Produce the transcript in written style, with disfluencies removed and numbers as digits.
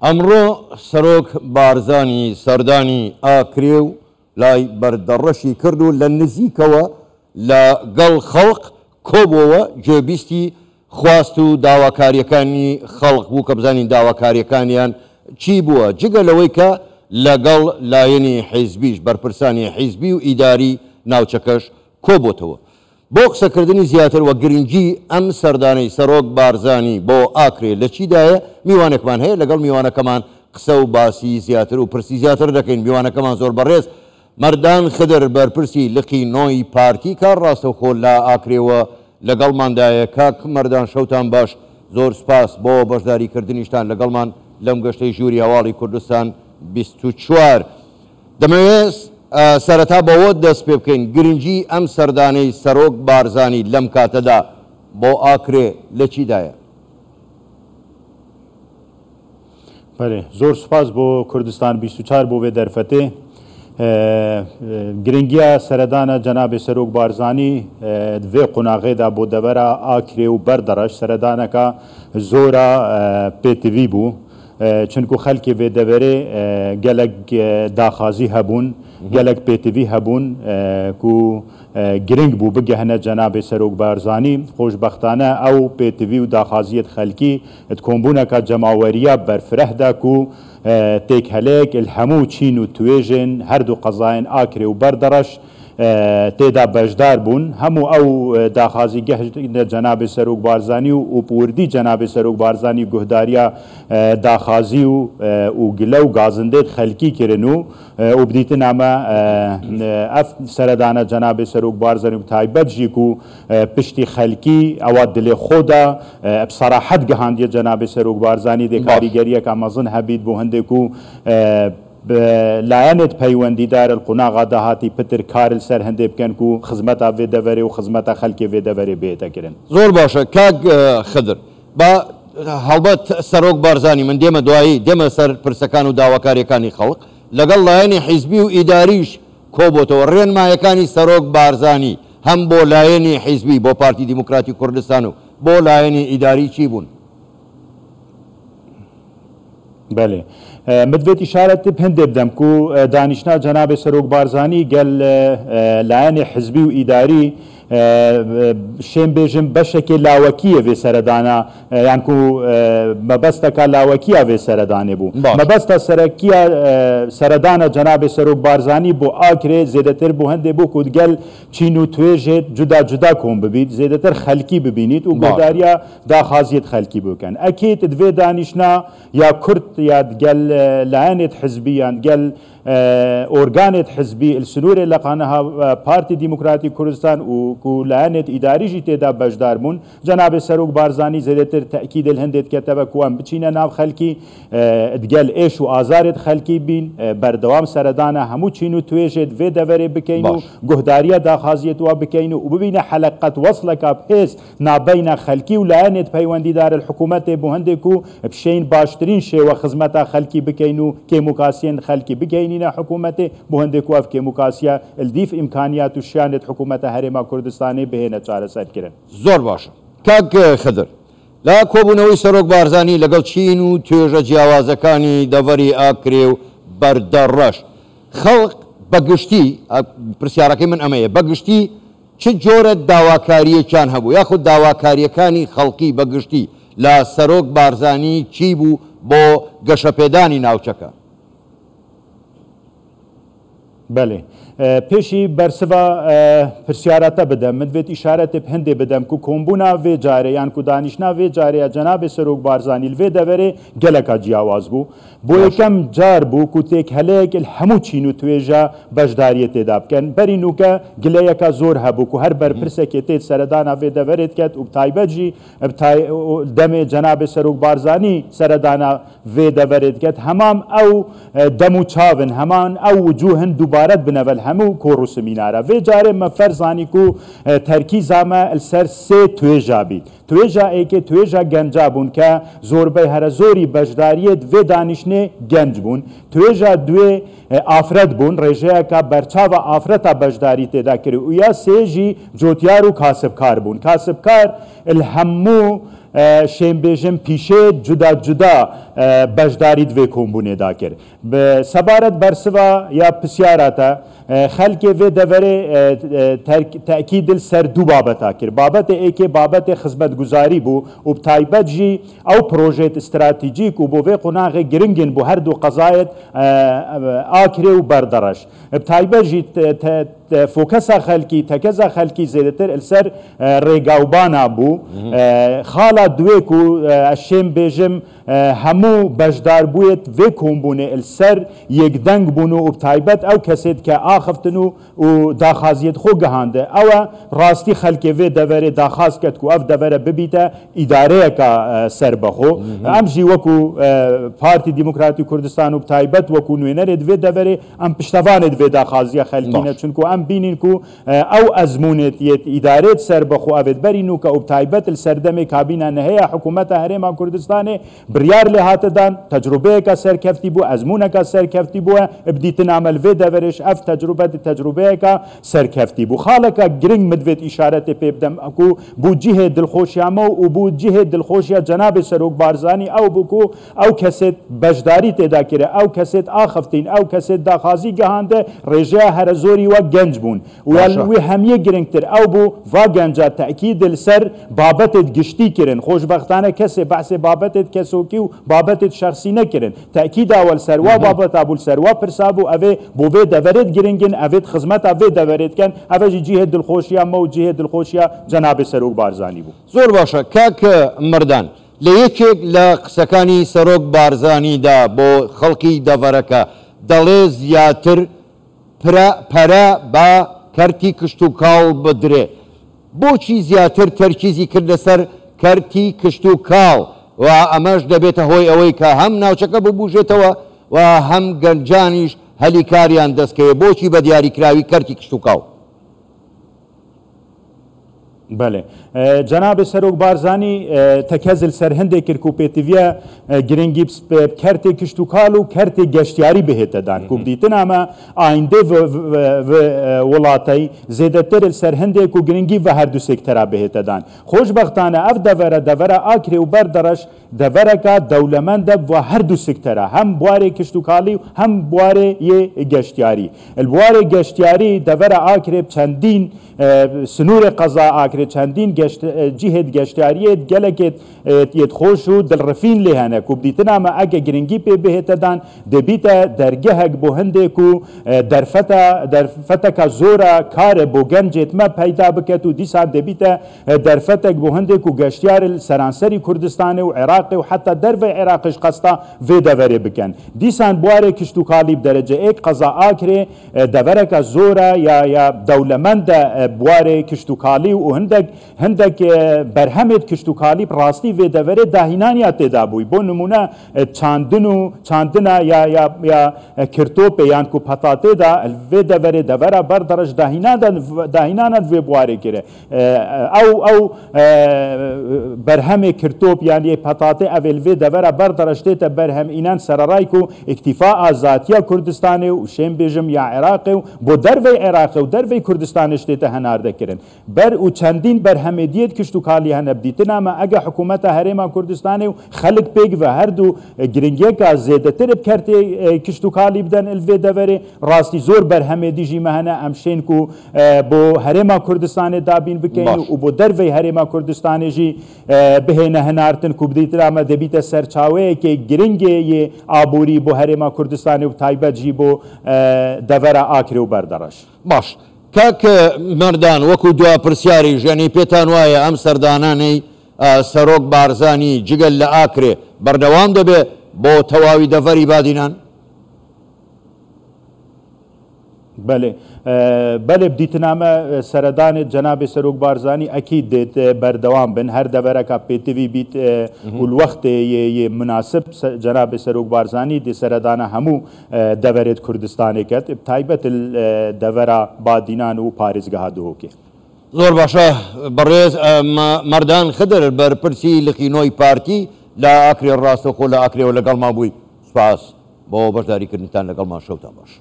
ئەمڕۆ سەرۆک بارزانی سەردانی ئاکرێ و لای بەردەڕەشی کرد و لە نزیکەوە لەگەڵ خەڵق کۆبەوە گوێبیستی خواست و داواکاریەکانی خەڵق بوو کە بزانین داواکاریەکانیان چی بووە جگە لەوەی کە لەگەڵ لایەنی حیزبیش بەرپرسانی حیزبی و ئیداری ناوچەکەش کۆبووتەوە بۆ قسەکردنی زیاتر وە گرنگی ئەم سەردانەی سەرۆک بارزانی بۆ ئاکرێ لە چیدایە میوانێکمان هەیە لەگەڵ میوانەکەمان قسە و باسی زیاتر و پرسی زیاتر دەکەین میوانەکەمان زۆر بەڕێز مەردان خدر بەرپرسی لقی نۆی پارتی کار ڕاستەوخۆ لە ئاکرێوە لەگەڵماندایە کاک مەردان شەوتان باش زۆر سپاس بۆ بەشداریکردنیشتان لەگەڵمان لەم گەشتەی ژووری هەواڵی کوردستان 24 دەمەوێت سەرەتا بەوە دەست پێ بکەین گرنگی ئەم سەردانەی سەرۆک بارزانی لەم کاتەدا بۆ ئاکرێ لە چیدایە؟ زۆر سپاس بۆ کوردستان 24 بۆ وێ دەرفەتێ گرنگیە سەردانە جەنابێ سەرۆک بارزانی دوێ قوناغێدا بۆ دەبەرە ئاکرێ و بەردەڕەش سەردانەکە زۆرە پێتیڤی بوو چونکو خەلکی وێ دەبەرێ گەلک داخازی هەبوون گەلک پێتیڤی هەبوون و گرنگ بوو بگەهنە جەنابێ سەرۆک بارزانی خۆشبەختانە ئەو پێتیڤی و داخازیەت خەلکی کۆمبوونەکە جەماوەریە بەرفرەهدا و تێک هەلێک هەموو چین و توێژن هەردوو قەزایەن ئاکرێ و بەردەڕەش تێدا بەشدار بوون هەموو ئەو داخازی گەهشتە جەنابێ سەرۆک بارزانی و پوردی جەنابێ سەرۆک بارزانی گوهداریە داخازی و گلە و گازندێت خەلکی کردن و بدیتن ئەمە ئەف سەردانە جەنابێ سەرۆک بارزانی و تایبەت ژیک و پشتی خەلکی ئەوە دلێ خۆدا بسەراحەت گەهاندیە جەنابێ سەرۆک بارزانی دێ کاریگەریەکە مەزن هەبیت بۆ هەندێک و لایەنێت پەیوەندیدارە قوناغا داهاتی پتر کارل سەر هەندێ بکەن و خزمەتا وێ دەڤەرێ و خزمەتا خەلکی وێ دەڤەرێ بێتەکردن زۆر باشە کاک خدر بە هەڵبەت سەرۆک بارزانی من دێمە دوایی دێمە سەر پرسەکان و داواکاریەکانی خەڵق لەگەڵ لایەنی حیزبی و ئیداریش کۆبووتەوە ڕێنمایەکانی سەرۆک بارزانی هەم بۆ لایەنی حیزبی بۆ پارتی دیموکراتی کوردستان و بۆ لایەنی ئیداری چی بوون؟ بەێ مدوێت ئیشارەت هەندێ بدەم و دانیشنا جەنابێ سەرۆک بارزانی گەل لایەنێ حزبی و ئیداری شێم بێژم بەشێکی لاوەکیە وێ سەردانە یانکو مەبەستەکە لاوەکیە وێ سەردانێ بوو مەبەستە سەرەکیە سەردانە جەنابێ سەرۆک بارزانی بۆ ئاکرێ زێدەتر بۆ هەندێ بوو کودگەل چین و توێژێت جودا جودا کۆم ببیت زێدەتر خەلکی ببینیت و گۆداریە داخازیت خەلکی بکەن ئەکیت دوێ دانیشنا یا کورد یا گەل لایەنێت حزبیان گەل ئۆرگانێت حزبی سنوورێ لە قانەها پارتی دیموکراتی کوردستان و لایەنێت ئیداریژی تێدا بەشدار بوون جەنابێ سەرۆک بارزانی زێدەتر تەکیدل هەندێت کەتەبە کوان بچینە ناو خەلکی دگەل ئێش و ئازارێت خەلکی بین بەردەوام سەردانە هەموو چین و توێژێت وێ دەڤەرێ بکەین و گۆهداریە داخازیەت وا بکەین و ببینە حەلەقەت وەصلەکە پێس نابەینە خەلکی و لایەنێت پەیوەندیدارە حکوومەتێ بۆ هەندێک و بشین باشترین شێوە خزمەتە خەلکی بکەین و کێموکاسیێن خەلکی بگەین حکوومەتێ بۆ هەندێک واف کێموکاسیە الدیف ئیمکانیات و شیانێت حکوومەتە هەرێما کوردستانی بهێنە چارەسەرکردن زۆر باشە کاک خدر لا کۆبوونەوەی سەرۆک بارزانی لەگەڵ چین و توێژە جیاوازەکانی دەڤەری ئاکرێ و بەردەڕەش خەڵق بەگشتی پرسیارەکەی من ئەمەیە بەگشتی چ جۆرە داواکاریەکیان هەبوو یاخود داواکاریەکانی خەڵکی بەگشتی لە سەرۆک بارزانی چی بوو بۆ گەشەپێدانی ناوچەکە؟ بەێ پێشی بەرسڤە پرسیارەتە بدەم من دوێت ئیشارەتێ هەندێ بدەم و کۆمبوونا وێ جارێ یان و دانیشنا وێ جارەیە جەنابێ سەرۆک بارزانی لێ دەڤەرێ گەلەکە جیاواز بوو بۆ یەکەم جار بوو و تێک هەلەیەک هەموو چین و توێژە بەشداریە تێدا بکەن بەری نوکە گلەیەکە زۆر هەبوو و هەر بەرپرسێکی تێت سەردانا وێ دەڤەرێت کەت و تایبەتجی دەمێ جەنابێ سەرۆک بارزانی سەردانا وێ دەڤەرێت کەت هەمام ئەو دەم و چاون هەمان ئەو وجوهن دووبارەت بنەوەل هەموو کۆڕ و سمینارە وێ جارێ مە فەرزانی و تەرکیزامە سەر سێ توێژا بیت توێژا ئەیکێ توێژا گەنجا بوون کە زۆربەی هەرە زۆری بەشداریت vê danîşnê genc bûn توێژا دوێ ئافرەت بوون ڕێژەیەکە بەرچاوە ئافرەتە بەشداری تێدا کرد و یا سێژی جۆتیار و کاسبکار بوون کاسبکار هەموو شێنبێژم پیشێ جودا جودا بەشداری دوێ کۆمبوونێدا کرد سەبارەت بەرسڤە یا پرسیارەتە خەلکێ vê deverê تەکیدل سەر دوو بابەتا کرد بابەتێ ئێکێ بابەتێ خزمەتگوزاری بوو و تایبەت ژی ئەو پرۆژێت استراتیجیک و بۆ vê قوناغێ گرنگن بۆ هەردوو قەزایەت ئاکرێ و بەردەڕەش تایبەت ژی فۆکەسا خەلکی تەکەزا خەلکی زێدەتر لەسەر ڕێگاوبانە بوو خاڵا دوێک و شێم بێژم هەموو بەشدار بووێت vê کۆمبوونێ لەسەر یەکدەنگ بوون و تایبەت ئەو کەسێت کە ئاخفتن و داخازیت خۆ گەهاندە ئەوە ڕاستی خەلکێ vê deverê داخاز کرد و ئەف deverە ببیتە ئیدارەیەکە سەربەخۆ ئەم ژی وەکو پارتی دیموکراتی کوردستان و تایبەت وەکو نوێنەرێت vê deverê ئەم پشتەوانێت vê داخازیە خەلکینە چونکو ئەم بینین و ئەو ئەزمونێتیت ئیدارێت سەربەخۆ ئەوێت بەرین و کە ئەو تایبەت سەردەمێ کابینە نەهەیە حکوومەتە هەرێما کوردستانê بڕیار لێ هاتەدان تەجروبەیەکە سەرکەفتی بوو ئەزمونەکە سەرکەفتی بووە بدیتن ئەمەل vê deverêش ئەف تەجروبەیەکە سەرکەفتی بوو خاڵەکە گرنگ مدوێت ئیشارەتێ پێ بدەم ئەکو بوو جیهێ دڵخۆشیامە و بوو جیهێ دڵخۆشیە جەنابێ سەرۆک بارزانی ئەو بکو ئەو کەسێت بەشداری تێدا کرێ ئەو کەسێت ئاخفتین ئەو کەسێت داخازی گەهاندە ڕێژەیە هەرە زۆری وە گەنج بوون وێ هەمیە گرنگتر ئەو بوو وا گەنجە تەکید لەسەر بابەتێت گشتی کردن خۆشبەختانە کەسێ بەحسێ بابەتێت کەسۆکی و بابەتێت شخصی نەکردن تەکیداوەل سەروا بابەتا بوو سەروا پرسا بوو ئەوێ بۆ vê deverێت گرنگن ئەوێت خزمەتە vê deverێتکەن ئەڤژی جیهێ دڵخۆشیە مە و جیهێ دڵخۆشیە جەنابێ سەرۆک بارزانی بوو زۆر باشە کاکە مردان لە یەکێک لە قسەکانی سەرۆک بارزانیدا بۆ خەڵکی دەڤەرەکە دەڵێ زیاتر پەرە بە کەرتی کشت و کاڵ بدرێ بۆچی زیاتر تەرکیزی کرد لەسەر کەرتی کشت و کاڵ و ئەمەش دەبێتە هۆی ئەوەی کە هەم ناوچەکە ببوژێتەوە و هەم گەنجانیش هەلی کاریان دەستکەوێ بۆچی بە دیاریکراوی کەرتی کشت و کاڵ بەێ جەنابێ سەرۆک بارزانی تەکەزل سەر هەندێک کرد و پێتیڤە گرنگی کەرتێ کشت و کاڵ و کەرتێ گەشتیاری بهێتەدان و بدیتن ئەمە ئایندێ وڵاتەی زێدەتر سەر هەندێک و گرنگی بە هەردوو سێکتەرا بهێتەدان خۆشبەختانە ئەف دەڤەرە ئاکرێ و بەردەڕەش دەڤەرەکە دەولەمەندە بە هەردوو سێکتەرە هەم بوارێ کشت و کاڵی و هەم بوارێ یێ گەشتیاری بوارێ گەشتیاری دەڤەرە ئاکرێ چەندین سنوورێ قەزا ئاکرێت چەندین جیهێت گەشتیاریێت گەلێکێت یەت خۆش و دڵڕفین لێ هەنە و بدیتنامە ئەگە گرنگی پێ بهێتەدان دەبیتە دەرگەهێک بۆ هەندێک و دەرفەتەکە زۆرە کارە بۆ گەنجێت مە پەیدا بکەت و دیسان دەبیتە دەرفەتێک بۆ هەندێک و گەشتیار سەرانسەری کوردستانê و عێراقی و حتا دەرڤی عێراقیش قەستا vê deverê bikin dîsan buarê kişt û kalî bi dereceyek qeza akirê devereka zor e ya dewlemend e buarê kişt û kalî û hindek berhemêt kişt û kalî rastî vê deverê dahînaniya têda bûî bo nimûne çandina ya kirtopê yan ku petatê da vê deverê devera berderej dahînanan vê buarê kire ew berhemê kirtop yani petatê ev vê devera berderej tête berhemînan sererayk û îktîfaa zatiya Kurdistanê û şêm bêjim ya Iraqê û bo dervê Iraqê û dervê Kurdistanê ji tête henarde kirin ber û çendîn berhemêdiyet kişt û kalî hene bidîtina me ege hikûmeta Herêma Kurdistanê û xelik pêk ve her du giringiyeka zêdetir bi kertê kişt û kalî bidin il vê deverê rastî zor berhemêdî jî me hene em şên ku bo Herêma Kurdistanê dabîn bikin û bo dervê Herêma Kurdistanê jî bihêne henartin ku bidîtira me debîte serçaweyekê giringê yê aborî bo Herêma Kurdistanê û taybet jî bo devera akirê û berdereş. Baş. کاک مردان وەکو دوا پرسیاری ژەنی پێتان وایە ئەم سەردانانەی سەرۆک بارزانی جگەل لە ئاکرێ بەردەوام دەبێت بۆ تەواوی دەڤەری بادینان؟ بله بله بدیتنامه سردان جناب سروک بارزانی اکید دیت بردوام بن هر دورکا پیتوی بیت والوقت ی مناسب جناب سروک بارزانی دی سردان همو دورت کردستان کت تایبت دورا بادینان و پارزگاه دو که زۆر باشە بەڕێز مەردان خدر بەرپرسی لقینۆی پارتی لە ئاکرێ ڕاستەوخۆ لە ئاکرێەوە لەگەڵ ما بووی سپاس بۆ بەشداریکردنتان لەگەڵمان شەوتان باش.